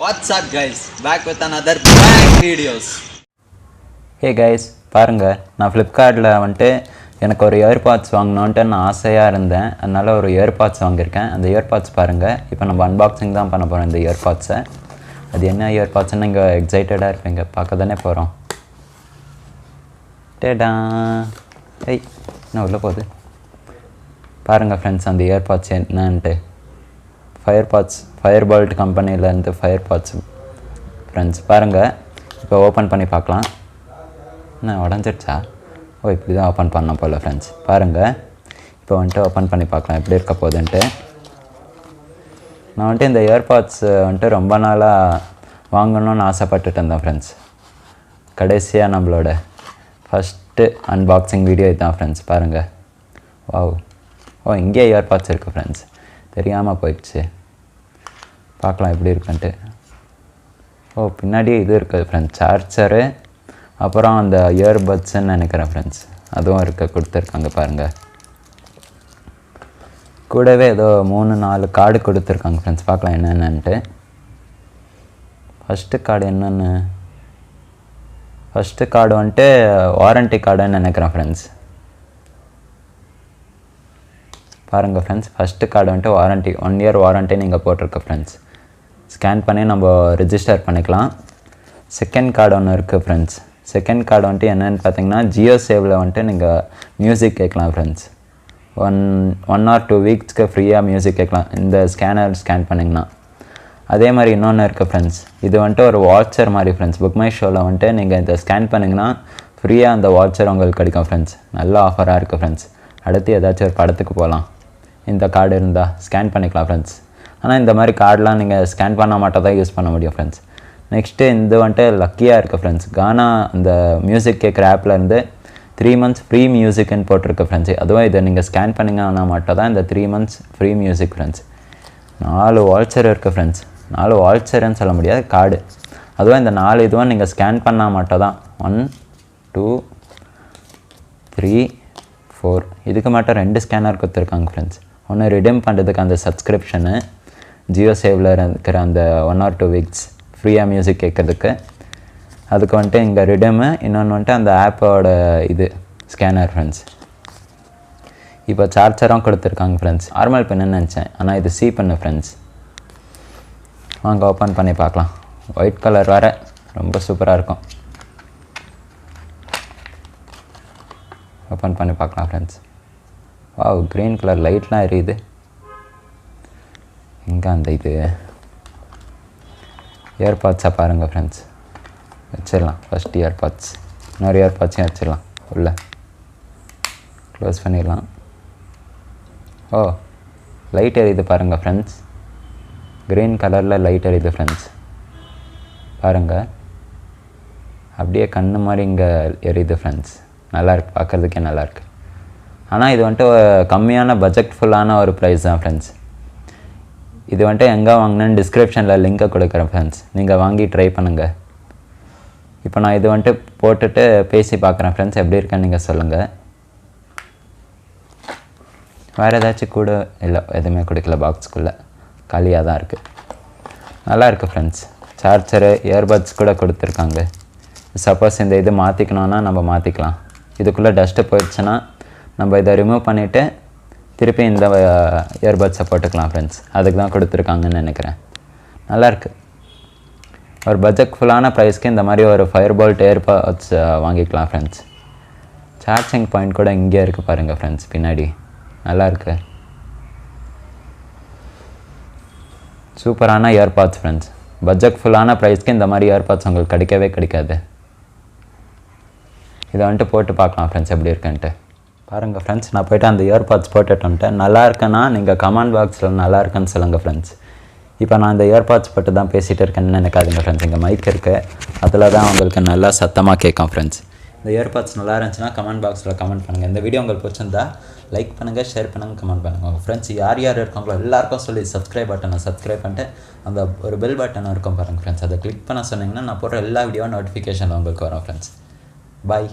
What's up guys, back with another bang videos. Hey guys பாருங்கள், நான் ஃப்ளிப்கார்ட்டில் வந்துட்டு எனக்கு ஒரு இயர்பாட்ஸ் வாங்கணுன்ட்டு நான் ஆசையாக இருந்தேன். அதனால் ஒரு இயர்பாட்ஸ் வாங்கியிருக்கேன். அந்த இயர்பாட்ஸ் பாருங்கள். இப்போ நம்ம அன்பாக்சிங் தான் பண்ண போகிறோம் இந்த இயர்பாட்ஸை. அது என்ன இயர்பாட்ஸ்ன்னு நீங்கள் எக்ஸைட்டடாக இருப்பீங்க, பார்க்க தானே போகிறோம். டேடா ஏய் என்ன உள்ள போகுது பாருங்கள் ஃப்ரெண்ட்ஸ், அந்த இயர்பாட்ஸ் என்னன்ட்டு. ஃபயர்பால்ட் கம்பெனிலேருந்து ஃபயர்பாட்ஸ் ஃப்ரெண்ட்ஸ். பாருங்கள், இப்போ ஓப்பன் பண்ணி பார்க்கலாம். என்ன உடஞ்சிடுச்சா? ஓ, இப்படி தான் ஓப்பன் பண்ண போல் ஃப்ரெண்ட்ஸ். பாருங்கள், இப்போ வந்துட்டு ஓப்பன் பண்ணி பார்க்கலாம் எப்படி இருக்க போகுதுன்ட்டு. நான் வந்துட்டு இந்த இயர்பாட்ஸ் வந்துட்டு ரொம்ப நாளாக வாங்கணும்னு ஆசைப்பட்டுட்டு இருந்தேன் ஃப்ரெண்ட்ஸ். கடைசியாக நம்மளோட ஃபஸ்ட்டு அன்பாக்சிங் வீடியோ இதுதான் ஃப்ரெண்ட்ஸ். பாருங்கள், வாவ். ஓ, இங்கேயே இயர்பாட்ஸ் இருக்குது ஃப்ரெண்ட்ஸ், தெரியாமல் போயிடுச்சு. பார்க்கலாம் எப்படி இருக்குன்ட்டு. ஓ, பின்னாடியே இது இருக்குது ஃப்ரெண்ட்ஸ், சார்ஜரு, அப்புறம் அந்த இயர்பட்ஸுன்னு நினைக்கிறேன் ஃப்ரெண்ட்ஸ். அதுவும் கொடுத்துருக்காங்க பாருங்கள். கூடவே ஏதோ 3-4 கார்டு கொடுத்துருக்காங்க ஃப்ரெண்ட்ஸ். பார்க்கலாம் என்னென்னன்ட்டு. ஃபஸ்ட்டு கார்டு வந்துட்டு வாரண்ட்டி கார்டுன்னு நினைக்கிறேன் ஃப்ரெண்ட்ஸ். பாருங்கள் ஃப்ரெண்ட்ஸ், ஃபஸ்ட்டு கார்டு வந்துட்டு வாரண்ட்டி, 1 இயர் வாரண்ட்டி நீங்கள் போட்டிருக்க ஃப்ரெண்ட்ஸ். ஸ்கேன் பண்ணி நம்ம ரிஜிஸ்டர் பண்ணிக்கலாம். செகண்ட் கார்டு ஒன்று இருக்குது ஃப்ரெண்ட்ஸ். செகண்ட் கார்டு வந்துட்டு என்னென்னு பார்த்தீங்கன்னா, ஜியோ சேவில் வந்துட்டு நீங்கள் மியூசிக் கேட்கலாம் ஃப்ரெண்ட்ஸ். ஒன் ஆர் 2 வீக்ஸ்க்கு ஃப்ரீயாக மியூசிக் கேட்கலாம் இந்த ஸ்கேன் பண்ணிங்கன்னா. அதே மாதிரி இன்னொன்று இருக்குது ஃப்ரெண்ட்ஸ். இது வந்துட்டு ஒரு வாட்சர் மாதிரி ஃப்ரெண்ட்ஸ். புக் மை ஷோவில் வந்துட்டு நீங்கள் இதை ஸ்கேன் பண்ணிங்கன்னா ஃப்ரீயாக அந்த வாட்சர் உங்களுக்கு கிடைக்கும் ஃப்ரெண்ட்ஸ். நல்ல ஆஃபராக இருக்குது ஃப்ரெண்ட்ஸ். அடுத்து ஏதாச்சும் ஒரு படத்துக்கு போகலாம், இந்த கார்டு இருந்தால் ஸ்கேன் பண்ணிக்கலாம் ஃப்ரெண்ட்ஸ். ஆனால் இந்த மாதிரி கார்டெலாம் நீங்கள் ஸ்கேன் பண்ண மாட்டோம் தான் யூஸ் பண்ண முடியும் ஃப்ரெண்ட்ஸ். நெக்ஸ்ட்டு இது வந்துட்டு லக்கியாக இருக்குது ஃப்ரெண்ட்ஸ். கானா அந்த மியூசிக் கேட்குற ஆப்லேருந்து 3 months ஃப்ரீ மியூசிக்னு போட்டிருக்கு ஃப்ரெண்ட்ஸ். அதுவும் இதை நீங்கள் ஸ்கேன் பண்ணிங்கன்னா மட்டும் தான் இந்த 3 months ஃப்ரீ மியூசிக் ஃப்ரெண்ட்ஸ். 4 வால்ச்சர் இருக்குது ஃப்ரெண்ட்ஸ். 4 வால்ச்சர்ன்னு சொல்ல முடியாது, கார்டு. அதுவும் இந்த 4 இதுவும் நீங்கள் ஸ்கேன் பண்ணால் மட்டும் தான். 1 2 3 4 இதுக்கு மட்டும் 2 ஸ்கேனர் கொடுத்துருக்காங்க ஃப்ரெண்ட்ஸ். ஒன்று ரிடீம் பண்ணுறதுக்கு அந்த சப்ஸ்கிரிப்ஷனு, ஜியோ சேவில் இருக்கிற அந்த 1 or 2 வீக்ஸ் ஃப்ரீயாக மியூசிக் கேட்குறதுக்கு, அதுக்கு வந்துட்டு இங்கே ரிடீமு. இன்னொன்று வந்துட்டு அந்த ஆப்போட இது ஸ்கேனர் ஃப்ரெண்ட்ஸ். இப்போ சார்ஜரும் கொடுத்துருக்காங்க ஃப்ரெண்ட்ஸ். நார்மல் பென்னு நினச்சேன், ஆனால் இது சி பென்னு ஃப்ரெண்ட்ஸ். வாங்க ஓப்பன் பண்ணி பார்க்கலாம். ஒயிட் கலர் வேறு, ரொம்ப சூப்பராக இருக்கும். ஓப்பன் பண்ணி பார்க்கலாம் ஃப்ரெண்ட்ஸ். வாவ், க்ரீன் கலர் லைட்லாம் எரியுது. எங்கே அந்த இது இயர்பாட்ஸாக பாருங்கள் ஃப்ரெண்ட்ஸ். வச்சிடலாம் ஃபஸ்ட் இயர்பாட்ஸ். இன்னொரு இயர்பாட்ஸையும் வச்சிடலாம். உள்ள க்ளோஸ் பண்ணிடலாம். ஓ, லைட் எரியுது பாருங்கள் ஃப்ரெண்ட்ஸ். க்ரீன் கலரில் லைட் எரியுது ஃப்ரெண்ட்ஸ். பாருங்கள், அப்படியே கண்ணு மாதிரி இங்கே எரியுது ஃப்ரெண்ட்ஸ். நல்லாயிருக்கு, பார்க்குறதுக்கே நல்லாயிருக்கு. ஆனால் இது வந்துட்டு கம்மியான பட்ஜெட்ஃபுல்லான ஒரு ப்ரைஸ் தான் ஃப்ரெண்ட்ஸ். இது வந்துட்டு எங்கே வாங்கினேன்னு டிஸ்கிரிப்ஷனில் லிங்க்கை கொடுக்குறேன் ஃப்ரெண்ட்ஸ். நீங்கள் வாங்கி ட்ரை பண்ணுங்கள். இப்போ நான் இது வந்துட்டு போட்டுட்டு பேசி பார்க்குறேன் ஃப்ரெண்ட்ஸ், எப்படி இருக்கேன்னு நீங்கள் சொல்லுங்கள். வேறு ஏதாச்சும் கூட இல்லை, எதுவுமே கொடுக்கல. பாக்ஸ்க்குள்ளே காலியாக தான் இருக்குது. நல்லா இருக்குது ஃப்ரெண்ட்ஸ். சார்ஜரு, இயர்பட்ஸ் கூட கொடுத்துருக்காங்க. சப்போஸ் இந்த இது மாற்றிக்கணுன்னா நம்ம மாற்றிக்கலாம். இதுக்குள்ளே டஸ்ட்டு போயிடுச்சுன்னா நம்ம இதை ரிமூவ் பண்ணிவிட்டு திருப்பி இந்த இயர்பட்ஸை போட்டுக்கலாம் ஃப்ரெண்ட்ஸ். அதுக்கு தான் கொடுத்துருக்காங்கன்னு நினைக்கிறேன். நல்லாயிருக்கு. ஒரு பட்ஜெட்ஃபுல்லான ப்ரைஸ்க்கு இந்த மாதிரி ஒரு ஃபயர்பால்ட் இயர்பட்ஸ் வாங்கிக்கலாம் ஃப்ரெண்ட்ஸ். சார்ஜிங் பாயிண்ட் கூட இங்கே இருக்குது பாருங்கள் ஃப்ரெண்ட்ஸ், பின்னாடி. நல்லாயிருக்கு. சூப்பரான இயர்பாட்ஸ் ஃப்ரெண்ட்ஸ். பட்ஜெட்ஃபுல்லான ப்ரைஸ்க்கு இந்த மாதிரி இயர்பாட்ஸ் உங்களுக்கு கிடைக்காது. இதை வந்துட்டு போட்டு பார்க்கலாம் ஃப்ரெண்ட்ஸ் எப்படி இருக்குன்ட்டு. பாருங்கள் ஃப்ரெண்ட்ஸ், நான் போய்ட்டு அந்த இயர்பாட்ஸ் போட்டுட்டு வந்துட்டேன். நல்லா இருக்குன்னா நீங்கள் கமெண்ட் பாக்ஸில் நல்லா இருக்குன்னு சொல்லுங்கள் ஃப்ரெண்ட்ஸ். இப்போ நான் இந்த இயர்பாட்ஸ் போட்டு தான் பேசிகிட்டு இருக்கேன்னு நினைக்காதுங்க ஃப்ரெண்ட்ஸ். இங்கே மைக் இருக்குது, அதில் தான் உங்களுக்கு நல்லா சத்தமாக கேட்கும் ஃப்ரெண்ட்ஸ். இந்த இயர்பாட்ஸ் நல்லா இருந்துச்சுன்னா கமெண்ட் பாக்ஸில் கமெண்ட் பண்ணுங்கள். இந்த வீடியோ உங்களுக்கு பிடிச்சிருந்தா லைக் பண்ணுங்கள், ஷேர் பண்ணுங்கள், கமெண்ட் பண்ணுங்கள். உங்கள் ஃப்ரெண்ட்ஸ் யார் இருக்காங்களோ எல்லாருக்கும் சொல்லி சப்ஸ்கிரைப் பண்ணிட்டு அந்த ஒரு பெல் பட்டன் இருக்கும் பாருங்கள் ஃப்ரெண்ட்ஸ். அதை கிளிக் பண்ண சொன்னீங்கன்னா நான் போடுற எல்லா வீடியோ நோட்டிஃபிகேஷன் உங்களுக்கு வரும் ஃப்ரெண்ட்ஸ். பாய்.